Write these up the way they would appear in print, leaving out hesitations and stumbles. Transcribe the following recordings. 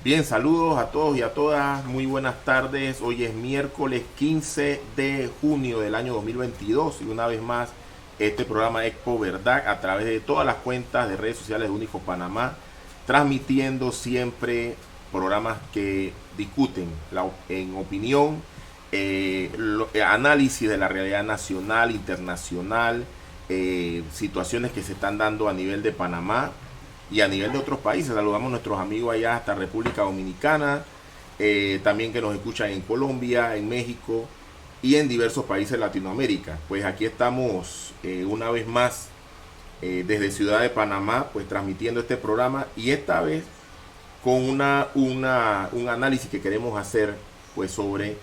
Bien, saludos a todos y a todas, muy buenas tardes. Hoy es miércoles 15 de junio del año 2022 y una vez más este programa Expo Verdad a través de todas las cuentas de redes sociales de Único Panamá, transmitiendo siempre programas que discuten en opinión, análisis de la realidad nacional, internacional, situaciones que se están dando a nivel de Panamá y a nivel de otros países. Saludamos a nuestros amigos allá hasta República Dominicana, también que nos escuchan en Colombia, en México y en diversos países de Latinoamérica. Pues aquí estamos una vez más desde Ciudad de Panamá, pues transmitiendo este programa y esta vez con un análisis que queremos hacer pues sobre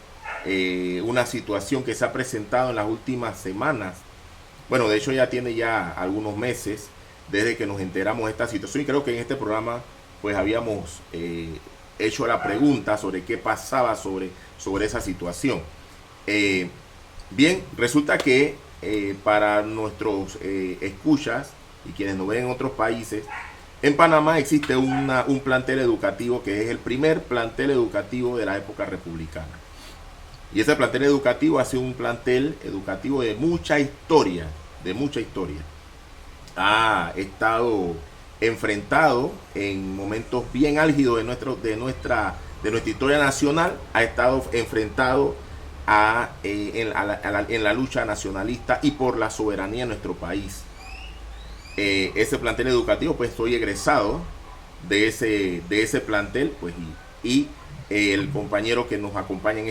una situación que se ha presentado en las últimas semanas. Bueno, de hecho ya tiene ya algunos meses desde que nos enteramos de esta situación y creo que en este programa pues habíamos hecho la pregunta sobre qué pasaba sobre esa situación. Eh, Bien, resulta que para nuestros escuchas y quienes nos ven en otros países, en Panamá existe un plantel educativo que es el primer plantel educativo de la época republicana. Y ese plantel educativo ha sido un plantel educativo de mucha historia, de mucha historia. Ha estado enfrentado en momentos bien álgidos de nuestra historia nacional, ha estado enfrentado en la lucha nacionalista y por la soberanía de nuestro país. Ese plantel educativo, pues soy egresado de ese plantel, pues y el compañero que nos acompaña en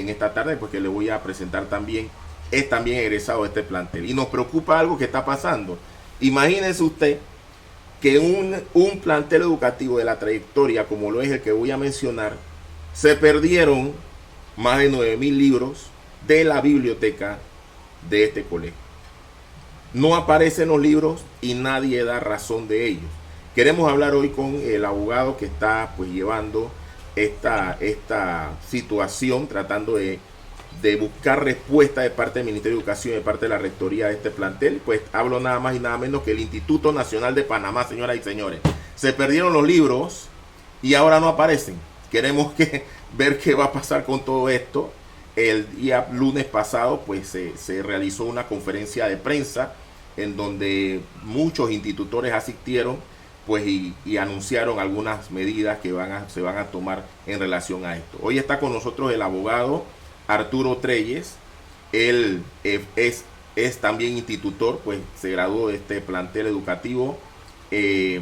esta tarde, pues que le voy a presentar también, es también egresado de este plantel. Y nos preocupa algo que está pasando. Imagínese usted que un plantel educativo de la trayectoria, como lo es el que voy a mencionar, se perdieron más de 9.000 libros de la biblioteca de este colegio. No aparecen los libros y nadie da razón de ellos. Queremos hablar hoy con el abogado que está pues llevando esta situación, tratando de buscar respuesta de parte del Ministerio de Educación y de parte de la rectoría de este plantel. Pues hablo nada más y nada menos que el Instituto Nacional de Panamá, señoras y señores. Se perdieron los libros y ahora no aparecen. Queremos ver qué va a pasar con todo esto. El día lunes pasado pues se realizó una conferencia de prensa en donde muchos institutores asistieron pues y anunciaron algunas medidas que se van a tomar en relación a esto. Hoy está con nosotros el abogado Arturo Treyes. Él es también institutor, pues se graduó de este plantel educativo. Eh,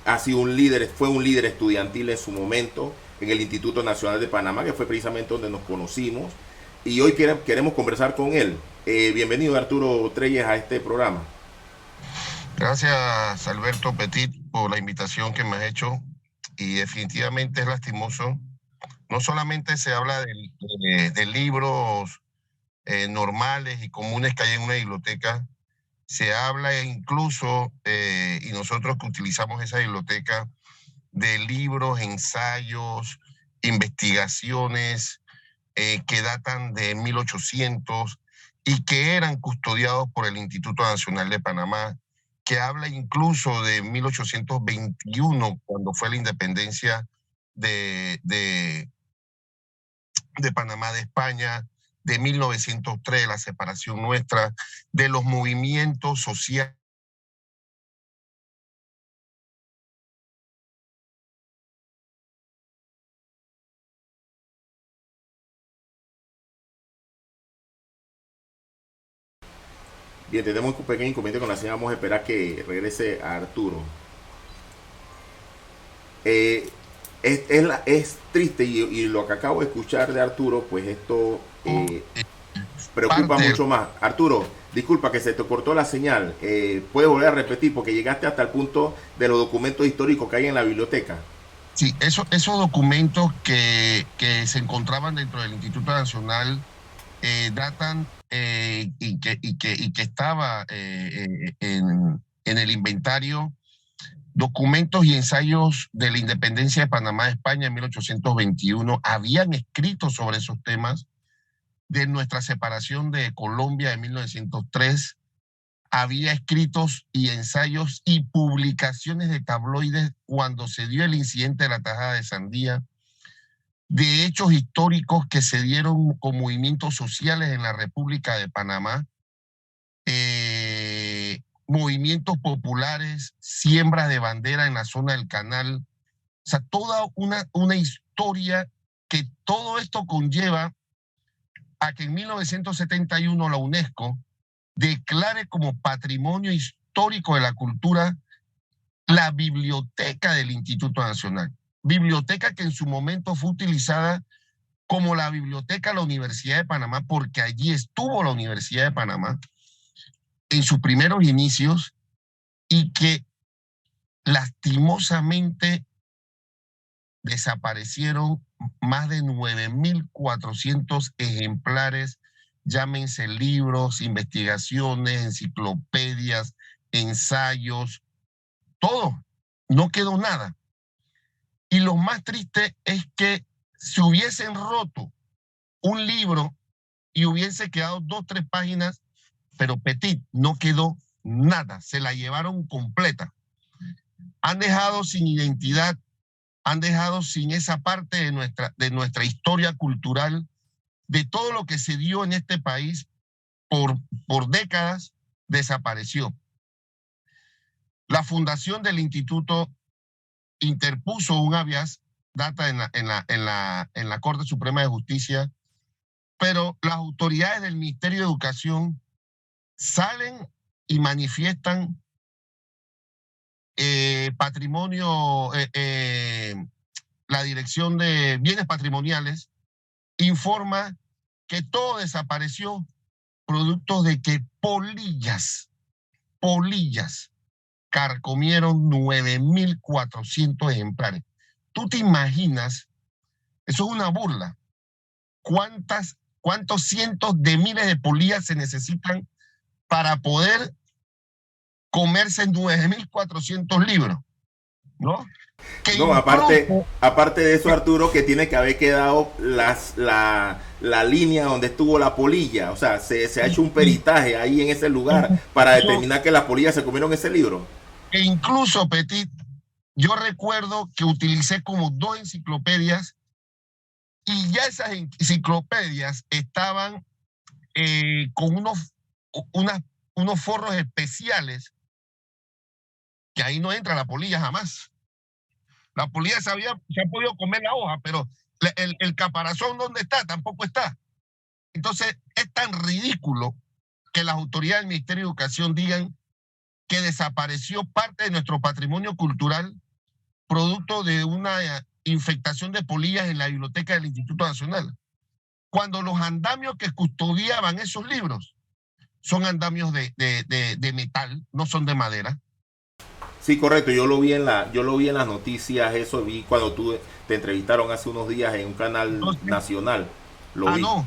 Ha sido fue un líder estudiantil en su momento en el Instituto Nacional de Panamá, que fue precisamente donde nos conocimos. Y hoy queremos conversar con él. Bienvenido Arturo Treyes a este programa. Gracias, Alberto Petit, por la invitación que me has hecho. Y definitivamente es lastimoso. No solamente se habla de libros normales y comunes que hay en una biblioteca, se habla incluso, y nosotros que utilizamos esa biblioteca, de libros, ensayos, investigaciones que datan de 1800 y que eran custodiados por el Instituto Nacional de Panamá, que habla incluso de 1821, cuando fue la independencia de, de, de Panamá de España, de 1903, la separación nuestra, de los movimientos sociales. Bien, tenemos un pequeño inconveniente con la señal. Vamos a esperar que regrese a Arturo. Eh, es triste y lo que acabo de escuchar de Arturo, pues esto preocupa Parte mucho más. Arturo, disculpa que se te cortó la señal. ¿Puedes volver a repetir? Porque llegaste hasta el punto de los documentos históricos que hay en la biblioteca. Sí, esos documentos que se encontraban dentro del Instituto Nacional datan y que estaba en el inventario, documentos y ensayos de la independencia de Panamá de España en 1821, habían escrito sobre esos temas, de nuestra separación de Colombia en 1903, había escritos y ensayos y publicaciones de tabloides cuando se dio el incidente de la tajada de sandía, de hechos históricos que se dieron con movimientos sociales en la República de Panamá, movimientos populares, siembras de bandera en la zona del canal, o sea, toda una historia que todo esto conlleva a que en 1971 la UNESCO declare como Patrimonio Histórico de la Cultura la biblioteca del Instituto Nacional. Biblioteca que en su momento fue utilizada como la biblioteca de la Universidad de Panamá, porque allí estuvo la Universidad de Panamá en sus primeros inicios, y que lastimosamente desaparecieron más de 9.400 ejemplares, llámense libros, investigaciones, enciclopedias, ensayos, todo. No quedó nada. Y lo más triste es que si hubiesen roto un libro y hubiese quedado 2 o 3 páginas, pero petit, no quedó nada, se la llevaron completa. Han dejado sin identidad, han dejado sin esa parte de nuestra historia cultural, de todo lo que se dio en este país por décadas, desapareció. La fundación del instituto interpuso un habeas data en la Corte Suprema de Justicia, pero las autoridades del Ministerio de Educación salen y manifiestan patrimonio, la Dirección de Bienes Patrimoniales informa que todo desapareció producto de que polillas carcomieron 9.400 ejemplares. ¿Tú te imaginas? Eso es una burla. ¿Cuántos cientos de miles de polillas se necesitan para poder comerse 9.400 libros? ¿No? No, aparte de eso, Arturo, que tiene que haber quedado la línea donde estuvo la polilla. O sea, se ha hecho un peritaje ahí en ese lugar para determinar que las polillas se comieron ese libro. E incluso, Petit, yo recuerdo que utilicé como 2 enciclopedias y ya esas enciclopedias estaban con unos forros especiales, que ahí no entra la polilla jamás. La polilla se ha podido comer la hoja, pero el caparazón, ¿dónde está? Tampoco está. Entonces, es tan ridículo que las autoridades del Ministerio de Educación digan que desapareció parte de nuestro patrimonio cultural producto de una infectación de polillas en la biblioteca del Instituto Nacional, cuando los andamios que custodiaban esos libros son andamios de metal, no son de madera. Sí, correcto, yo lo vi en las noticias, eso vi cuando te entrevistaron hace unos días en un canal nacional. Lo vi. No,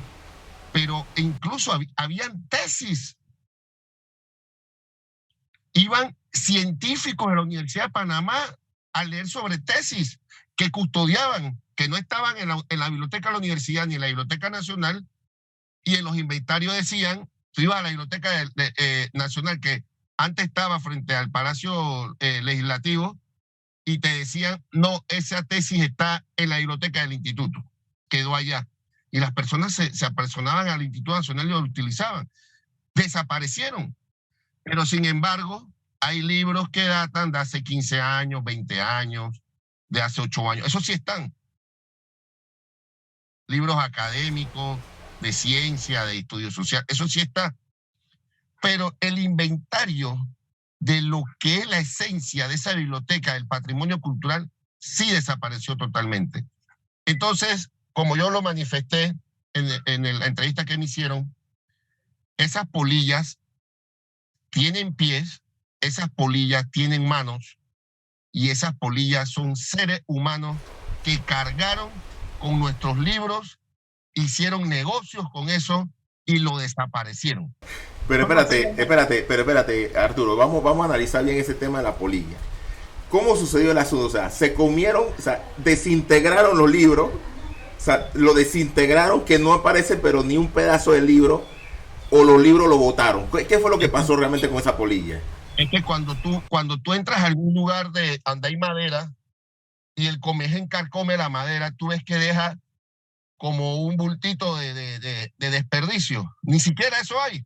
pero incluso habían tesis. Iban científicos de la Universidad de Panamá a leer sobre tesis que custodiaban, que no estaban en la biblioteca de la universidad ni en la Biblioteca Nacional, y en los inventarios decían, tú ibas a la Biblioteca Nacional, que antes estaba frente al Palacio Legislativo, y te decían, no, esa tesis está en la biblioteca del instituto, quedó allá. Y las personas se apersonaban al Instituto Nacional y lo utilizaban. Desaparecieron. Pero sin embargo, hay libros que datan de hace 15 años, 20 años, de hace 8 años. Eso sí están. Libros académicos, de ciencia, de estudio social, eso sí está. Pero el inventario de lo que es la esencia de esa biblioteca, del patrimonio cultural, sí desapareció totalmente. Entonces, como yo lo manifesté en la entrevista que me hicieron, esas polillas tienen pies, esas polillas tienen manos, y esas polillas son seres humanos que cargaron con nuestros libros, hicieron negocios con eso y lo desaparecieron. Pero espérate, Arturo, vamos a analizar bien ese tema de la polilla. ¿Cómo sucedió el asunto? O sea, se comieron, o sea, desintegraron los libros, o sea, lo desintegraron, que no aparece pero ni un pedazo del libro, o los libros lo botaron? ¿Qué fue lo que pasó realmente con esa polilla? Es que cuando tú entras a algún lugar donde hay madera y el comején carcome la madera, tú ves que deja como un bultito de desperdicio. Ni siquiera eso hay.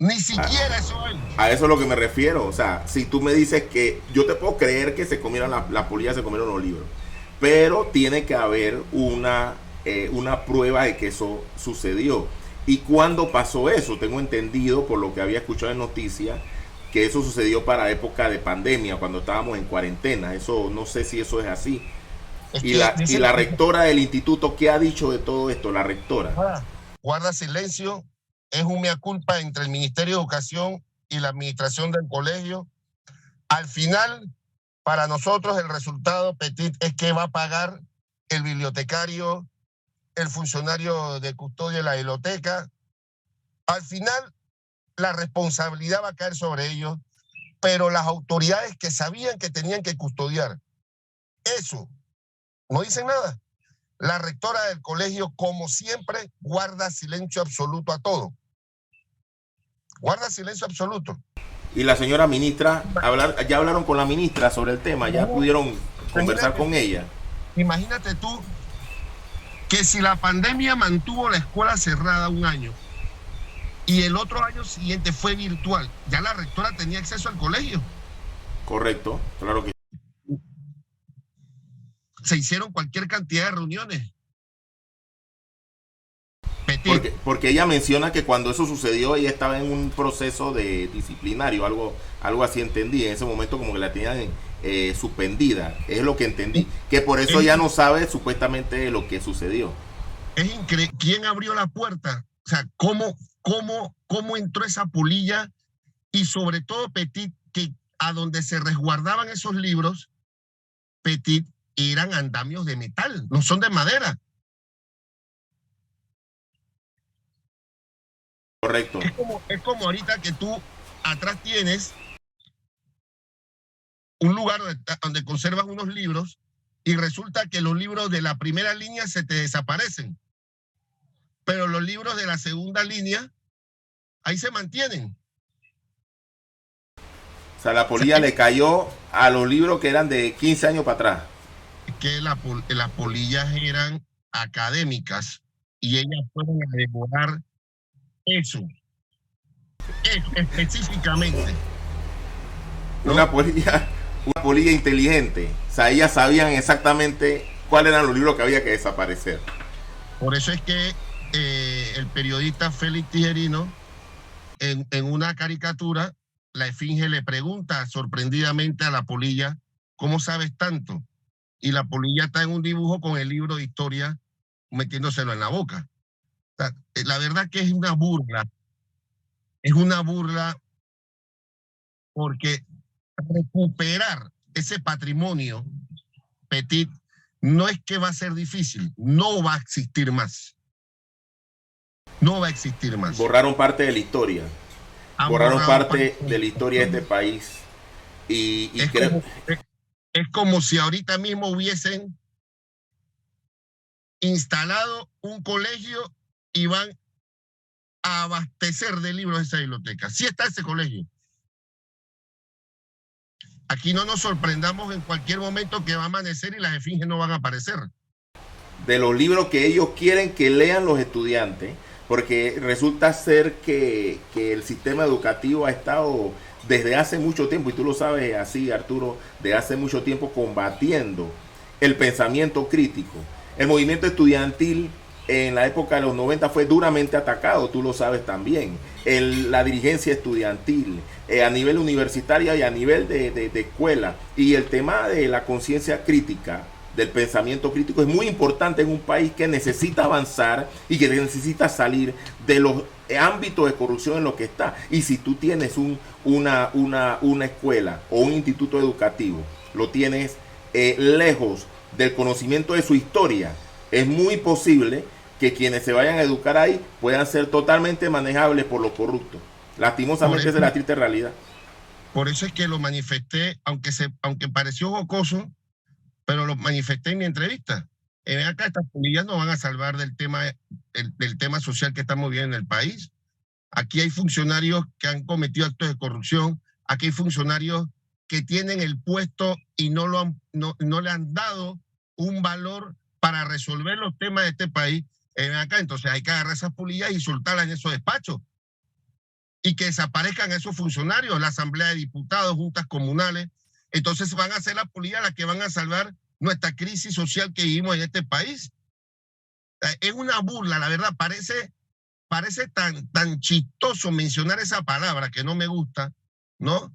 Ni siquiera eso hay. A eso es lo que me refiero. O sea, si tú me dices que yo te puedo creer que se comieron la polilla, se comieron los libros, pero tiene que haber una prueba de que eso sucedió. ¿Y cuándo pasó eso? Tengo entendido, por lo que había escuchado en noticias, que eso sucedió para época de pandemia, cuando estábamos en cuarentena. Eso no sé si eso es así. Y la rectora del instituto, ¿qué ha dicho de todo esto? La rectora. Guarda silencio, es un mea culpa entre el Ministerio de Educación y la administración del colegio. Al final, para nosotros el resultado, Petit, es que va a pagar el bibliotecario, el funcionario de custodia de la biblioteca. Al final, la responsabilidad va a caer sobre ellos, pero las autoridades que sabían que tenían que custodiar eso, no dicen nada. La rectora del colegio, como siempre, guarda silencio absoluto a todo. Guarda silencio absoluto. Y la señora ministra, ya hablaron con la ministra sobre el tema, ya pudieron conversar con ella. Imagínate tú que si la pandemia mantuvo la escuela cerrada un año y el otro año siguiente fue virtual, ya la rectora tenía acceso al colegio. Correcto, claro que se hicieron cualquier cantidad de reuniones. Porque ella menciona que cuando eso sucedió ella estaba en un proceso de disciplinario, algo así entendí, en ese momento como que la tenían suspendida, es lo que entendí, que por eso ya no sabe supuestamente lo que sucedió. Es increíble, ¿quién abrió la puerta? O sea, ¿cómo entró esa polilla? Y sobre todo Petit, que a donde se resguardaban esos libros, Petit, eran andamios de metal, no son de madera. Correcto. Es como ahorita que tú atrás tienes un lugar donde conservas unos libros y resulta que los libros de la primera línea se te desaparecen, pero los libros de la segunda línea ahí se mantienen. O sea, la polilla le cayó a los libros que eran de 15 años para atrás. Que las polillas eran académicas y ellas fueron a devorar eso específicamente, ¿no? Una polilla inteligente. O sea, ellas sabían exactamente cuáles eran los libros que había que desaparecer. Por eso es que el periodista Félix Tijerino, en una caricatura, la esfinge le pregunta sorprendidamente a la polilla, ¿cómo sabes tanto? Y la polilla está en un dibujo con el libro de historia metiéndoselo en la boca. O sea, la verdad que es una burla. Es una burla porque recuperar ese patrimonio, Petit, no es que va a ser difícil, no va a existir más. No va a existir más. Borraron parte de la historia. Borraron parte de la historia de este país. Y creo... Es como si ahorita mismo hubiesen instalado un colegio y van a abastecer de libros esa biblioteca. Sí está ese colegio. Aquí no nos sorprendamos en cualquier momento que va a amanecer y las esfinges no van a aparecer. De los libros que ellos quieren que lean los estudiantes, porque resulta ser que el sistema educativo ha estado desde hace mucho tiempo, y tú lo sabes así, Arturo, de hace mucho tiempo combatiendo el pensamiento crítico. El movimiento estudiantil en la época de los 90 fue duramente atacado, tú lo sabes también. La dirigencia estudiantil a nivel universitario y a nivel de escuela. Y el tema de la conciencia crítica, del pensamiento crítico, es muy importante en un país que necesita avanzar y que necesita salir de los ámbitos de corrupción en los que está. Y si tú tienes una escuela o un instituto educativo, lo tienes lejos del conocimiento de su historia, es muy posible que quienes se vayan a educar ahí puedan ser totalmente manejables por los corruptos. Lastimosamente esa es la triste realidad. Por eso es que lo manifesté, aunque pareció jocoso, pero lo manifesté en mi entrevista. Acá estas polillas no van a salvar del tema del tema social que estamos viviendo en el país. Aquí hay funcionarios que han cometido actos de corrupción, aquí hay funcionarios que tienen el puesto y no le han dado un valor para resolver los temas de este país. Acá, entonces hay que agarrar esas pulillas y soltarlas en esos despachos y que desaparezcan esos funcionarios, la Asamblea de Diputados, juntas comunales. Entonces van a ser las pulillas las que van a salvar nuestra crisis social que vivimos en este país. Es una burla, la verdad, parece tan chistoso mencionar esa palabra que no me gusta, ¿no?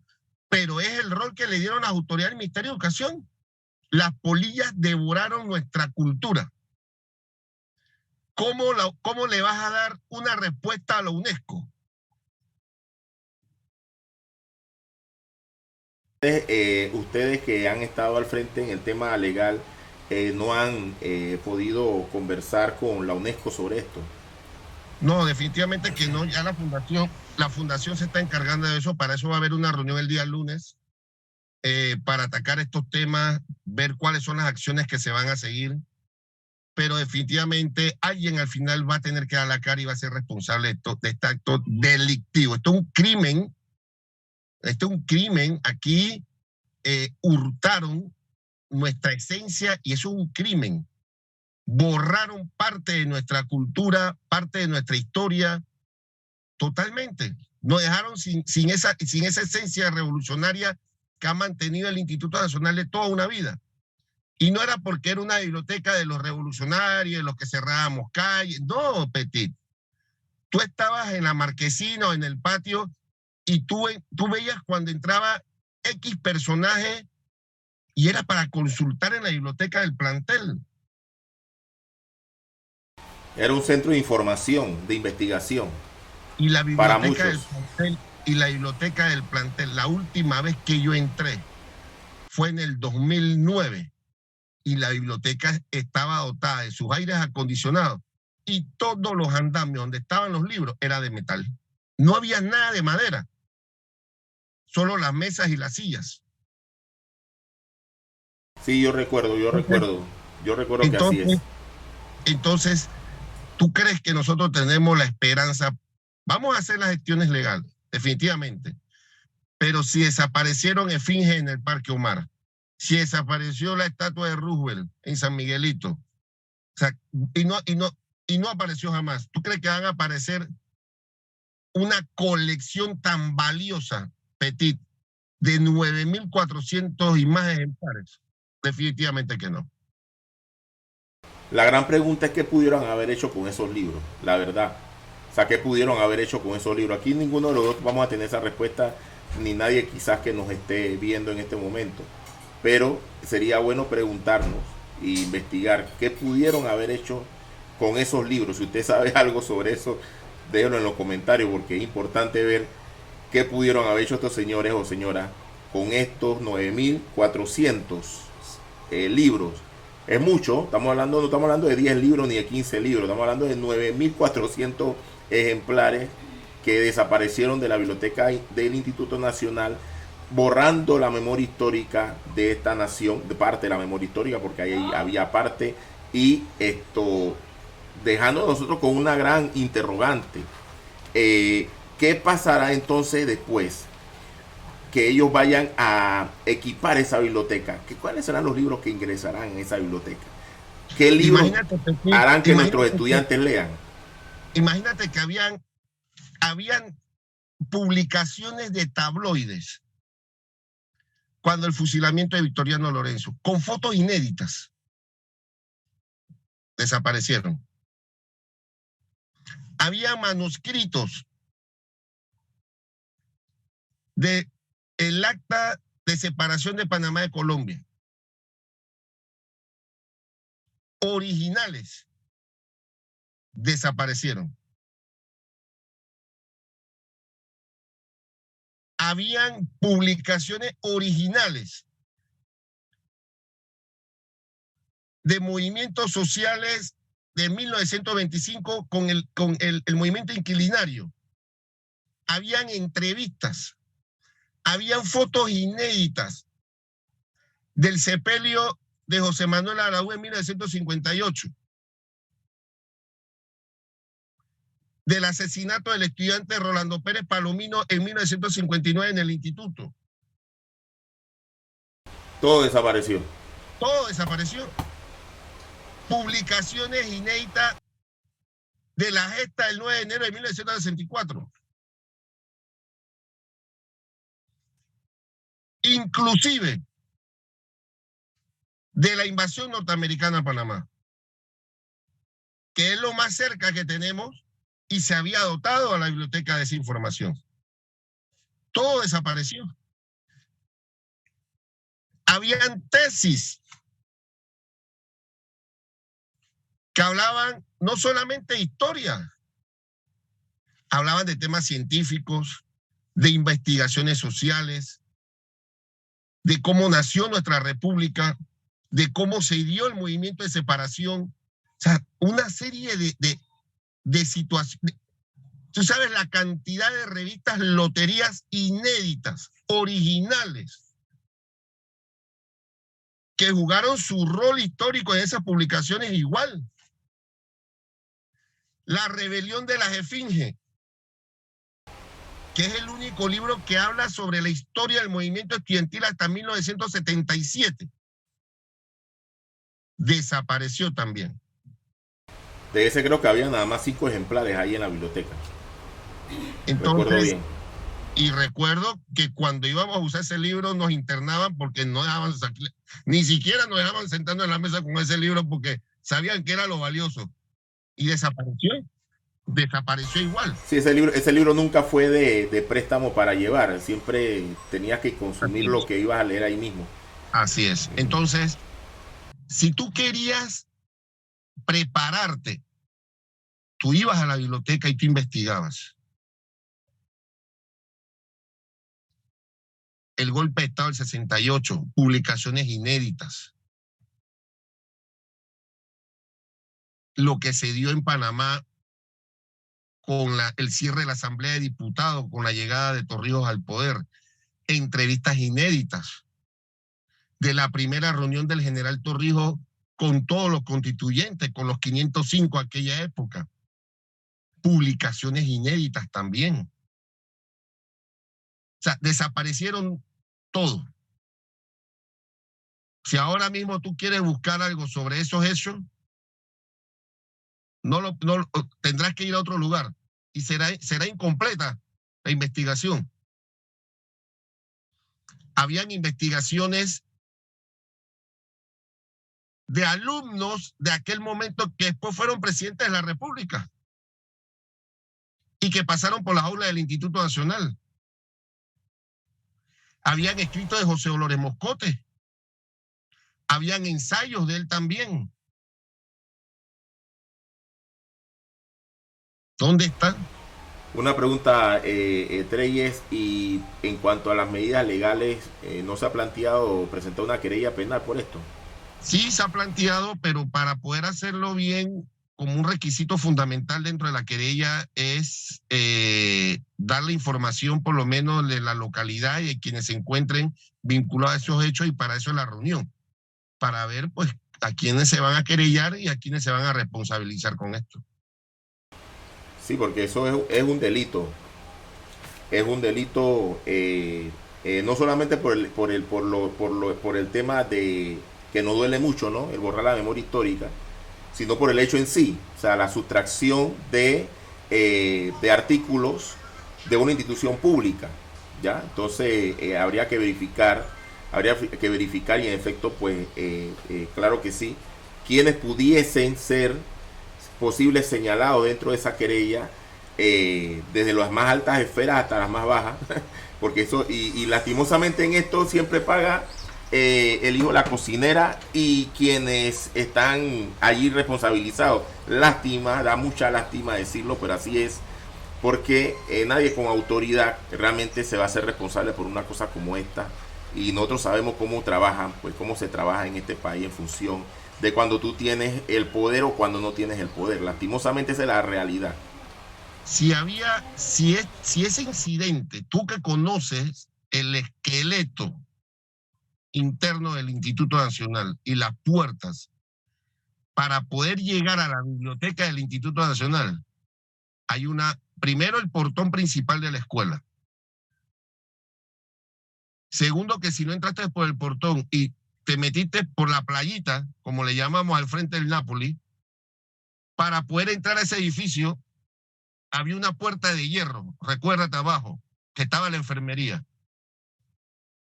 Pero es el rol que le dieron las autoridades del Ministerio de Educación. Las polillas devoraron nuestra cultura. ¿Cómo le vas a dar una respuesta a la UNESCO? Ustedes que han estado al frente en el tema legal, no han podido conversar con la UNESCO sobre esto. No, definitivamente que no. Ya la fundación se está encargando de eso. Para eso va a haber una reunión el día lunes para atacar estos temas, ver cuáles son las acciones que se van a seguir. Pero definitivamente alguien al final va a tener que dar la cara y va a ser responsable de este acto delictivo. Esto es un crimen. Esto es un crimen. Aquí hurtaron nuestra esencia y eso es un crimen. Borraron parte de nuestra cultura, parte de nuestra historia, totalmente. Nos dejaron sin esa esencia revolucionaria que ha mantenido el Instituto Nacional de toda una vida. Y no era porque era una biblioteca de los revolucionarios, de los que cerrábamos calles. No, Petit. Tú estabas en la marquesina o en el patio y tú veías cuando entraba X personaje y era para consultar en la biblioteca del plantel. Era un centro de información, de investigación. Y la Para biblioteca del muchos. plantel, la última vez que yo entré fue en el 2009 y la biblioteca estaba dotada de sus aires acondicionados y todos los andamios donde estaban los libros era de metal. No había nada de madera, solo las mesas y las sillas. Sí, yo recuerdo que así es. Entonces, ¿tú crees que nosotros tenemos la esperanza? Vamos a hacer las gestiones legales, definitivamente. Pero si desaparecieron esfinges en el Parque Omar, si desapareció la estatua de Roosevelt en San Miguelito, o sea, y no apareció jamás, ¿tú crees que van a aparecer una colección tan valiosa, Petit, de 9.400 y más ejemplares? Definitivamente que no. La gran pregunta es qué pudieron haber hecho con esos libros, la verdad. O sea, qué pudieron haber hecho con esos libros. Aquí ninguno de los dos vamos a tener esa respuesta, ni nadie quizás que nos esté viendo en este momento. Pero sería bueno preguntarnos e investigar qué pudieron haber hecho con esos libros. Si usted sabe algo sobre eso, déjenlo en los comentarios porque es importante ver qué pudieron haber hecho estos señores o señoras con estos 9.400 libros. Es mucho, no estamos hablando de 10 libros ni de 15 libros, estamos hablando de 9.400 ejemplares que desaparecieron de la biblioteca del Instituto Nacional, borrando la memoria histórica de esta nación, de parte de la memoria histórica, porque ahí había parte, y dejando a nosotros con una gran interrogante. ¿Qué pasará entonces después que ellos vayan a equipar esa biblioteca? ¿Cuáles serán los libros que ingresarán en esa biblioteca? ¿Qué libros harán que nuestros estudiantes lean? Imagínate que habían publicaciones de tabloides cuando el fusilamiento de Victoriano Lorenzo, con fotos inéditas, desaparecieron. Había manuscritos de el acta de separación de Panamá de Colombia, originales, desaparecieron. Habían publicaciones originales de movimientos sociales de 1925 con el movimiento inquilinario. Habían entrevistas, habían fotos inéditas del sepelio de José Manuel Araújo en 1958. del asesinato del estudiante Rolando Pérez Palomino en 1959 en el instituto. Todo desapareció. Todo desapareció. Publicaciones inéditas de la gesta del 9 de enero de 1964. Inclusive de la invasión norteamericana a Panamá, que es lo más cerca que tenemos y se había dotado a la biblioteca de esa información. Todo desapareció. Habían tesis que hablaban no solamente de historia, hablaban de temas científicos, de investigaciones sociales, de cómo nació nuestra república, de cómo se dio el movimiento de separación. O sea, una serie de situaciones. Tú sabes la cantidad de revistas loterías inéditas, originales, que jugaron su rol histórico en esas publicaciones igual. La rebelión de las Esfinges, que es el único libro que habla sobre la historia del movimiento estudiantil hasta 1977. Desapareció también. De ese creo que había nada más 5 ejemplares ahí en la biblioteca. Entonces, recuerdo bien. Y recuerdo que cuando íbamos a usar ese libro nos internaban porque no dejaban, ni siquiera nos dejaban sentarnos en la mesa con ese libro porque sabían que era lo valioso. Y desapareció. Desapareció igual. Sí, ese libro nunca fue de préstamo para llevar. Siempre tenías que consumir lo que ibas a leer ahí mismo. Así es. Entonces, si tú querías prepararte, tú ibas a la biblioteca y tú investigabas. El golpe de Estado del 68, publicaciones inéditas. Lo que se dio en Panamá con el cierre de la Asamblea de Diputados, con la llegada de Torrijos al poder, entrevistas inéditas de la primera reunión del general Torrijos con todos los constituyentes, con los 505 de aquella época. Publicaciones inéditas también. O sea, desaparecieron todo. Si ahora mismo tú quieres buscar algo sobre esos hechos, tendrás que ir a otro lugar y será incompleta la investigación. Habían investigaciones de alumnos de aquel momento que después fueron presidentes de la República y que pasaron por las aulas del Instituto Nacional. Habían escritos de José Dolores Moscote. Habían ensayos de él también. ¿Dónde están? Una pregunta, Treyes, y en cuanto a las medidas legales, ¿no se ha planteado presentar una querella penal por esto? Sí, se ha planteado, pero para poder hacerlo bien, como un requisito fundamental dentro de la querella es dar la información por lo menos de la localidad y de quienes se encuentren vinculados a esos hechos, y para eso es la reunión, para ver pues a quiénes se van a querellar y a quiénes se van a responsabilizar con esto. Sí, porque eso es un delito. Es un delito no solamente por el tema de que no duele mucho, ¿no? El borrar la memoria histórica, sino por el hecho en sí, o sea, la sustracción de artículos de una institución pública, ¿ya? Entonces habría que verificar y en efecto, pues, claro que sí, quienes pudiesen ser posibles señalados dentro de esa querella, desde las más altas esferas hasta las más bajas, porque eso, y lastimosamente en esto siempre paga el hijo de la cocinera y quienes están allí responsabilizados. Lástima, da mucha lástima decirlo, pero así es, porque nadie con autoridad realmente se va a hacer responsable por una cosa como esta, y nosotros sabemos cómo trabajan, pues cómo se trabaja en este país en función de cuando tú tienes el poder o cuando no tienes el poder. Lastimosamente esa es la realidad. Si ese incidente, tú que conoces el esqueleto interno del Instituto Nacional y las puertas para poder llegar a la biblioteca del Instituto Nacional, hay primero el portón principal de la escuela. Segundo, que si no entraste por el portón y te metiste por la playita, como le llamamos al frente del Napoli, para poder entrar a ese edificio, había una puerta de hierro, recuérdate abajo, que estaba la enfermería.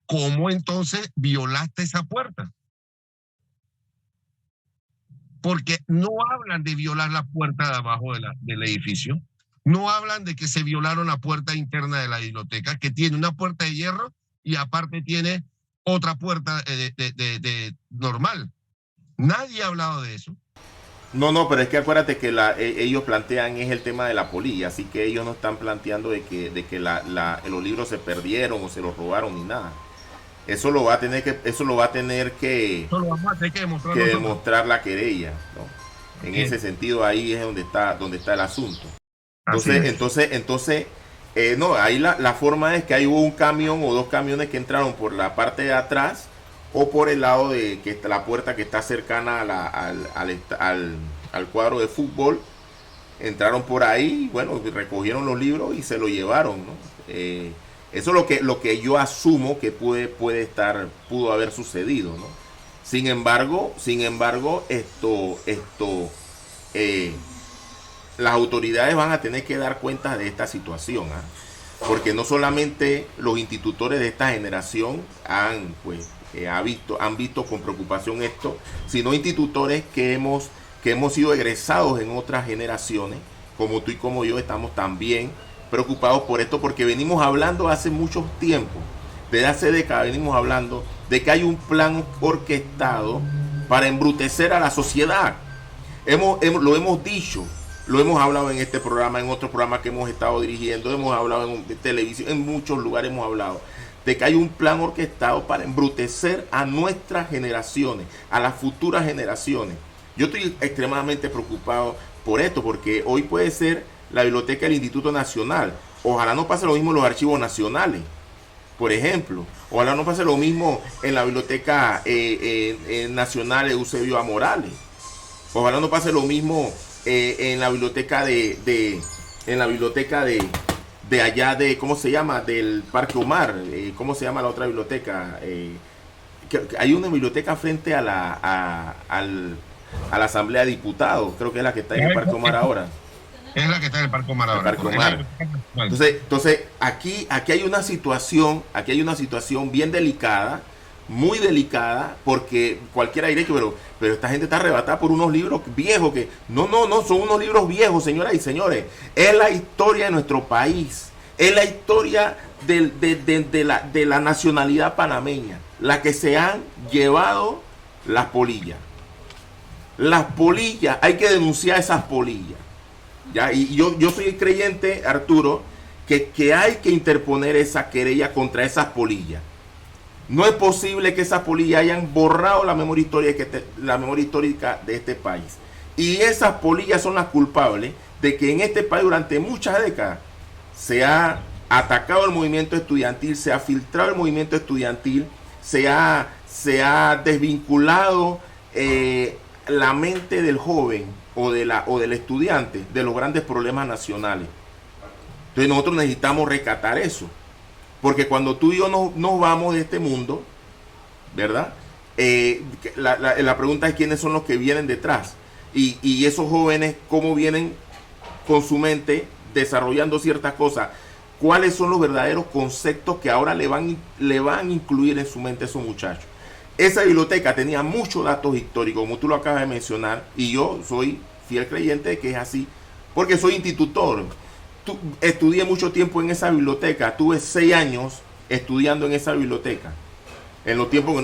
¿Cómo entonces violaste esa puerta? Porque no hablan de violar la puerta de abajo del edificio, no hablan de que se violaron la puerta interna de la biblioteca, que tiene una puerta de hierro y aparte tiene otra puerta normal. Nadie ha hablado de eso. No, pero es que acuérdate que ellos plantean es el tema de la polilla, así que ellos no están planteando de que los libros se perdieron o se los robaron ni nada. Eso lo va a tener que demostrar la querella, ¿no? En ese sentido ahí es donde está el asunto. Entonces, no, ahí la forma es que ahí hubo un camión o dos camiones que entraron por la parte de atrás o por el lado de que la puerta que está cercana al cuadro de fútbol. Entraron por ahí, bueno, recogieron los libros y se lo llevaron, ¿no? Eso es lo que yo asumo que pudo haber sucedido, ¿no? Sin embargo, las autoridades van a tener que dar cuenta de esta situación, ¿eh? Porque no solamente los institutores de esta generación han visto con preocupación esto, sino institutores que hemos sido egresados en otras generaciones, como tú y como yo, estamos también preocupados por esto, porque venimos hablando hace mucho tiempo, desde hace décadas venimos hablando de que hay un plan orquestado para embrutecer a la sociedad. Lo hemos dicho, lo hemos hablado en este programa, en otros programas que hemos estado dirigiendo, hemos hablado en televisión, en muchos lugares hemos hablado de que hay un plan orquestado para embrutecer a nuestras generaciones, a las futuras generaciones. Yo estoy extremadamente preocupado por esto, porque hoy puede ser la biblioteca del Instituto Nacional. Ojalá no pase lo mismo en los archivos nacionales, por ejemplo. Ojalá no pase lo mismo en la biblioteca nacional Eusebio A. Morales. Ojalá no pase lo mismo en la biblioteca de allá de, ¿cómo se llama? Del Parque Omar. ¿Cómo se llama la otra biblioteca? Hay una biblioteca frente a la Asamblea de Diputados. Creo que es la que está en el Parque Omar ahora. Es la que está en el Parque Omar ahora. Entonces, aquí hay una situación bien delicada, muy delicada, porque cualquiera dirá que, pero esta gente está arrebatada por unos libros viejos que, no, son unos libros viejos, señoras y señores. Es la historia de nuestro país, es la historia de la nacionalidad panameña, la que se han llevado las polillas. Las polillas, hay que denunciar esas polillas. ¿Ya? Y yo soy creyente, Arturo, que hay que interponer esa querella contra esas polillas. No es posible que esas polillas hayan borrado la memoria histórica de este país. Y esas polillas son las culpables de que en este país durante muchas décadas se ha atacado el movimiento estudiantil, se ha filtrado el movimiento estudiantil, se ha desvinculado la mente del joven o del estudiante de los grandes problemas nacionales. Entonces nosotros necesitamos rescatar eso, porque cuando tú y yo nos vamos de este mundo, ¿verdad? La pregunta es quiénes son los que vienen detrás, y esos jóvenes cómo vienen con su mente desarrollando ciertas cosas, cuáles son los verdaderos conceptos que ahora le van a incluir en su mente a esos muchachos. Esa biblioteca tenía muchos datos históricos, como tú lo acabas de mencionar, y yo soy fiel creyente de que es así, porque soy institutor. Estudié mucho tiempo en esa biblioteca, tuve 6 años estudiando en esa biblioteca, en los tiempos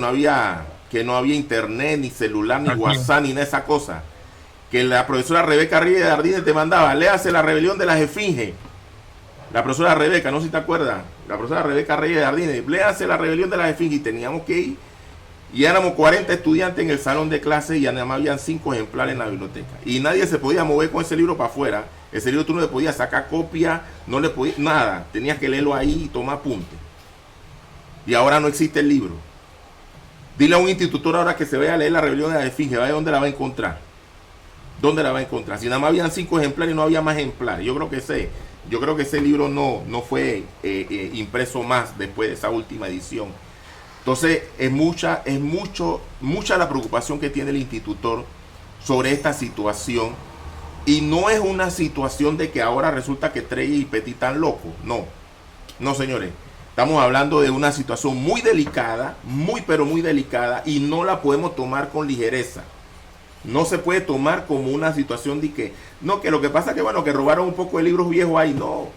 que no había internet, ni celular, ni WhatsApp, ni nada de esa cosa, que la profesora Rebeca Reyes de Ardine te mandaba, léase La rebelión de las esfinges. La profesora Rebeca, no sé si te acuerdas, la profesora Rebeca Reyes de Ardine, léase La rebelión de las esfinges, y teníamos que ir. Y éramos 40 estudiantes en el salón de clase y nada más habían 5 ejemplares en la biblioteca. Y nadie se podía mover con ese libro para afuera. Ese libro tú no le podías sacar copia, no le podías, nada. Tenías que leerlo ahí y tomar apunte. Y ahora no existe el libro. Dile a un institutor ahora que se vaya a leer La rebelión de la esfinge, vaya dónde la va a encontrar. ¿Dónde la va a encontrar? Si nada más habían 5 ejemplares y no había más ejemplares. Yo creo que ese libro no fue impreso más después de esa última edición. Entonces es mucha la preocupación que tiene el institutor sobre esta situación. Y no es una situación de que ahora resulta que Trey y Petit están locos. No, señores. Estamos hablando de una situación muy delicada, pero muy delicada, y no la podemos tomar con ligereza. No se puede tomar como una situación de que que lo que pasa es que bueno, que robaron un poco de libros viejos ahí. No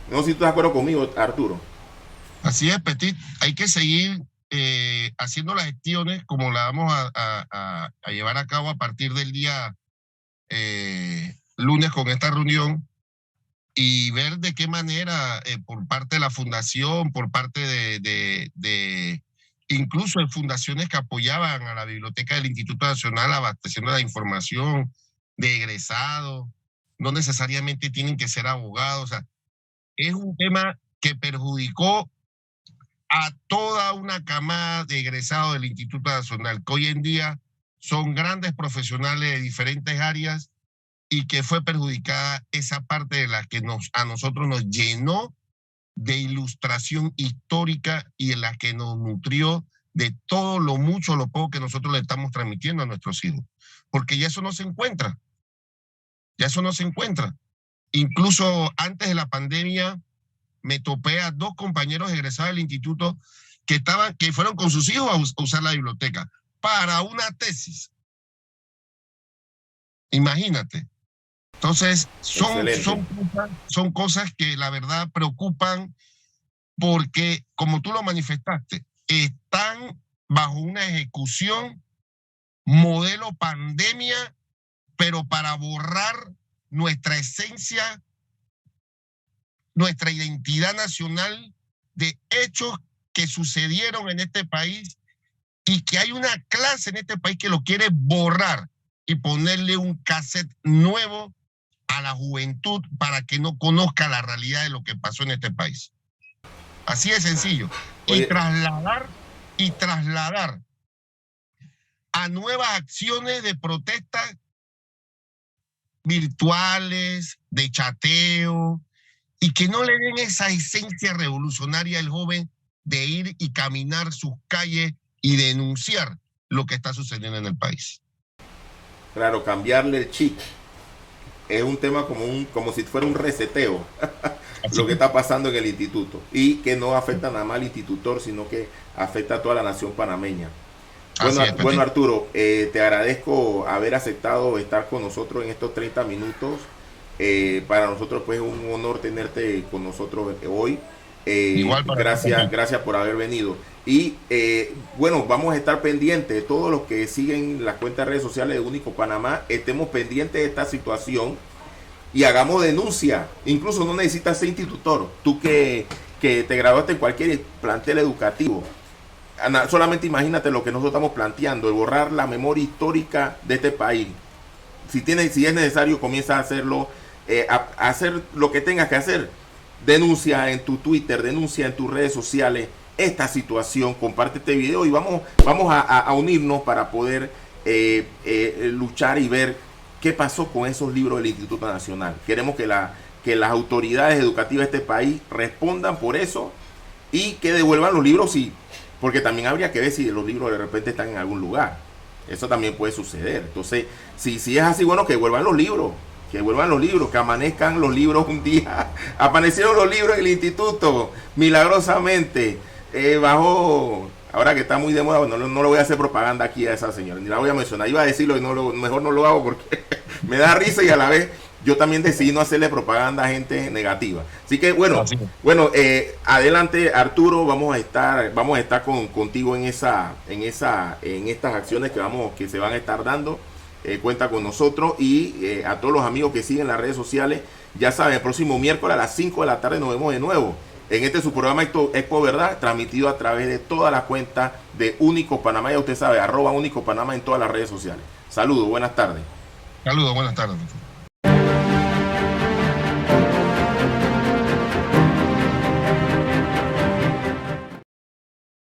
sé si tú estás de acuerdo conmigo, Arturo. Así es, Petit. Hay que seguir haciendo las gestiones como la vamos a llevar a cabo a partir del día lunes con esta reunión, y ver de qué manera por parte de la fundación, por parte de incluso de fundaciones que apoyaban a la biblioteca del Instituto Nacional, abasteciendo la información de egresados, no necesariamente tienen que ser abogados. O sea, es un tema que perjudicó a toda una camada de egresados del Instituto Nacional, que hoy en día son grandes profesionales de diferentes áreas, y que fue perjudicada esa parte de la que a nosotros nos llenó de ilustración histórica y en la que nos nutrió de todo lo mucho o lo poco que nosotros le estamos transmitiendo a nuestros hijos. Porque ya eso no se encuentra. Incluso antes de la pandemia me topé a 2 compañeros egresados del instituto que fueron con sus hijos a usar la biblioteca para una tesis. Imagínate. Entonces, son cosas que la verdad preocupan, porque, como tú lo manifestaste, están bajo una ejecución modelo pandemia, pero para borrar nuestra esencia, nuestra identidad nacional, de hechos que sucedieron en este país, y que hay una clase en este país que lo quiere borrar y ponerle un cassette nuevo a la juventud para que no conozca la realidad de lo que pasó en este país. Así de sencillo. Y trasladar a nuevas acciones de protesta virtuales, de chateo, y que no le den esa esencia revolucionaria al joven de ir y caminar sus calles y denunciar lo que está sucediendo en el país. Claro, cambiarle el chip es un tema como si fuera un reseteo lo que está pasando en el instituto, y que no afecta nada más al institutor, sino que afecta a toda la nación panameña. Bueno, Arturo, te agradezco haber aceptado estar con nosotros en estos 30 minutos. Para nosotros pues es un honor tenerte con nosotros hoy. Gracias por haber venido. Y bueno, vamos a estar pendientes de todos los que siguen las cuentas de redes sociales de Único Panamá. Estemos pendientes de esta situación y hagamos denuncia. Incluso no necesitas ser institutor. Tú que te graduaste en cualquier plantel educativo, solamente imagínate lo que nosotros estamos planteando, el borrar la memoria histórica de este país. Si es necesario, comienza a hacerlo, a hacer lo que tengas que hacer. Denuncia en tu Twitter, denuncia en tus redes sociales esta situación, comparte este video y vamos a unirnos para poder luchar y ver qué pasó con esos libros del Instituto Nacional. Queremos que las autoridades educativas de este país respondan por eso y que devuelvan los libros, sí, porque también habría que ver si los libros de repente están en algún lugar. Eso también puede suceder. Entonces, si es así, bueno, que devuelvan los libros. Que amanezcan los libros un día. Aparecieron los libros en el instituto, milagrosamente. Bajó, ahora que está muy de moda, no le voy a hacer propaganda aquí a esa señora, ni la voy a mencionar. Iba a decirlo y mejor no lo hago porque me da risa, y a la vez yo también decidí no hacerle propaganda a gente negativa. Así que bueno, adelante, Arturo, vamos a estar contigo en estas acciones que se van a estar dando. Cuenta con nosotros, y a todos los amigos que siguen las redes sociales, ya saben, el próximo miércoles a las 5 de la tarde nos vemos de nuevo en su programa Expo Verdad, transmitido a través de todas las cuentas de Único Panamá. Ya usted sabe, @Único Panamá en todas las redes sociales. Saludos, buenas tardes. Saludos, buenas tardes.